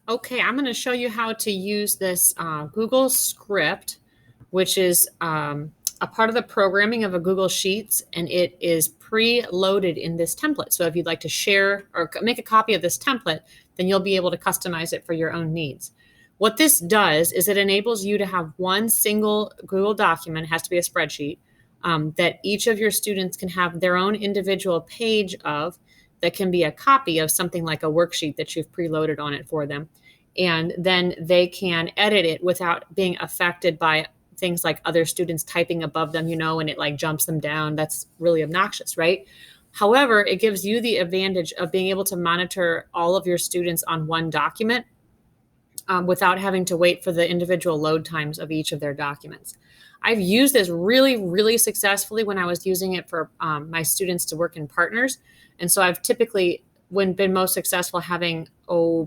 Okay, I'm going to show you how to use this Google script, which is a part of the programming of a Google Sheets, and it is pre-loaded in this template. So if you'd like to share or make a copy of this template, then you'll be able to customize it for your own needs. What this does is it enables you to have one single Google document, it has to be a spreadsheet, that each of your students can have their own individual page of, that can be a copy of something like a worksheet that you've preloaded on it for them. And then they can edit it without being affected by things like other students typing above them, and it like jumps them down. That's really obnoxious, right? However, it gives you the advantage of being able to monitor all of your students on one document without having to wait for the individual load times of each of their documents. I've used this really, really successfully when I was using it for my students to work in partners. And so I've typically been most successful having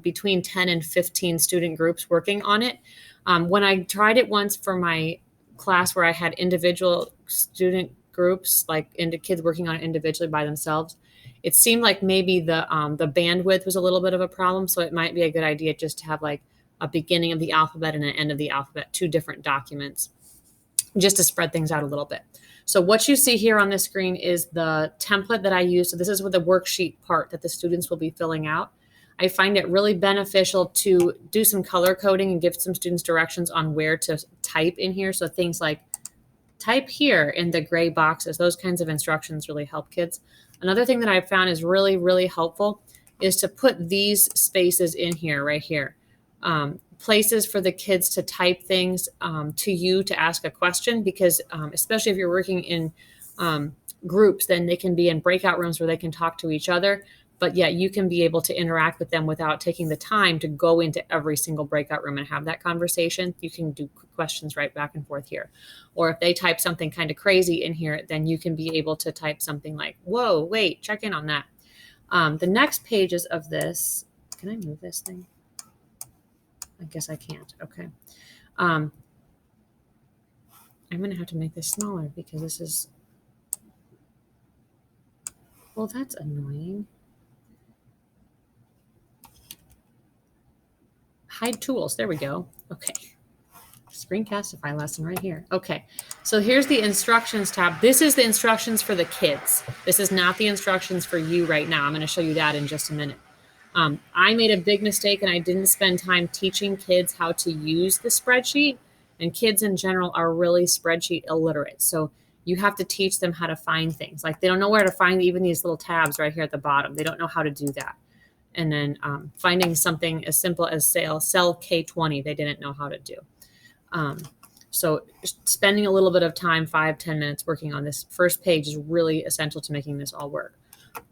between 10 and 15 student groups working on it. When I tried it once for my class where I had individual student groups, like into kids working on it individually by themselves, it seemed like maybe the bandwidth was a little bit of a problem. So it might be a good idea just to have like a beginning of the alphabet and an end of the alphabet, two different documents, just to spread things out a little bit. So what you see here on this screen is the template that I use. So this is with the worksheet part that the students will be filling out. I find it really beneficial to do some color coding and give some students directions on where to type in here. So things like type here in the gray boxes, those kinds of instructions really help kids. Another thing that I've found is really, really helpful is to put these spaces in here, right here. Places for the kids to type things to you to ask a question, because especially if you're working in groups, then they can be in breakout rooms where they can talk to each other, but yet you can be able to interact with them without taking the time to go into every single breakout room and have that conversation. You can do questions right back and forth here. Or if they type something kind of crazy in here, then you can be able to type something like, whoa, wait, check in on that. The next pages of this, can I move this thing? I guess I can't. Okay. I'm going to have to make this smaller because this is, well, that's annoying. Hide tools. There we go. Okay. Screencastify lesson right here. Okay. So here's the instructions tab. This is the instructions for the kids. This is not the instructions for you right now. I'm going to show you that in just a minute. I made a big mistake and I didn't spend time teaching kids how to use the spreadsheet, and kids in general are really spreadsheet illiterate. So you have to teach them how to find things. Like they don't know where to find even these little tabs right here at the bottom. They don't know how to do that. And then finding something as simple as cell K20, they didn't know how to do. So spending a little bit of time, 5-10 minutes working on this first page is really essential to making this all work.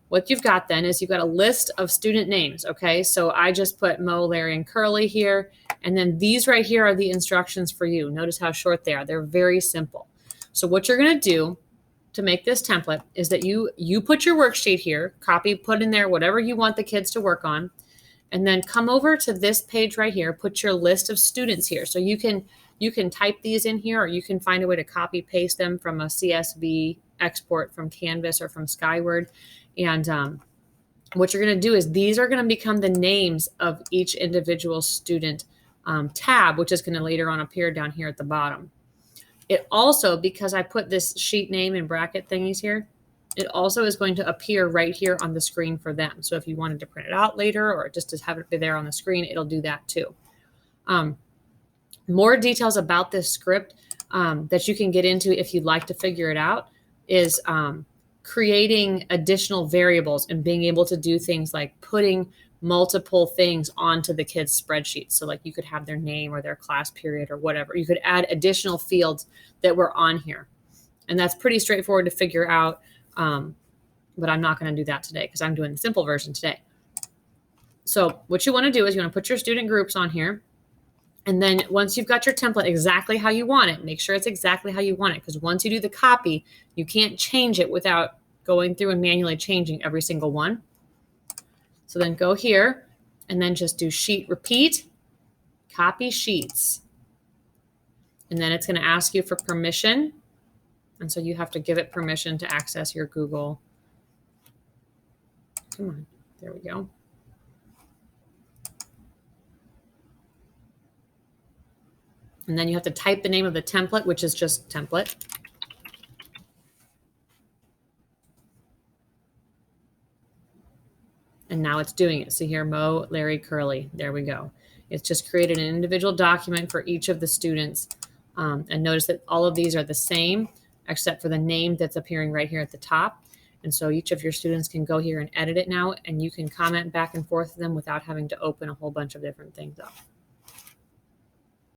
What you've got then is you've got a list of student names, okay? So I just put Mo, Larry, and Curly here. And then these right here are the instructions for you. Notice how short they are. They're very simple. So what you're going to do to make this template is that you put your worksheet here, copy, put in there whatever you want the kids to work on, and then come over to this page right here, put your list of students here. So you can type these in here, or you can find a way to copy paste them from a CSV export from Canvas or from Skyward. And what you're going to do is these are going to become the names of each individual student tab, which is going to later on appear down here at the bottom. It also, because I put this sheet name and bracket thingies here, it also is going to appear right here on the screen for them. So if you wanted to print it out later or just to have it be there on the screen, it'll do that too. More details about this script that you can get into if you'd like to figure it out is creating additional variables and being able to do things like putting multiple things onto the kids' spreadsheet. So like you could have their name or their class period or whatever. You could add additional fields that were on here. And that's pretty straightforward to figure out. But I'm not going to do that today because I'm doing the simple version today. So what you want to do is you want to put your student groups on here. And then once you've got your template exactly how you want it, make sure it's exactly how you want it. Because once you do the copy, you can't change it without going through and manually changing every single one. So then go here and then just do sheet repeat, copy sheets. And then it's going to ask you for permission. And so you have to give it permission to access your Google. Come on, there we go. And then you have to type the name of the template, which is just template. And now it's doing it. So here, Mo, Larry, Curly. There we go. It's just created an individual document for each of the students. And notice that all of these are the same, except for the name that's appearing right here at the top. And so each of your students can go here and edit it now, and you can comment back and forth to them without having to open a whole bunch of different things up.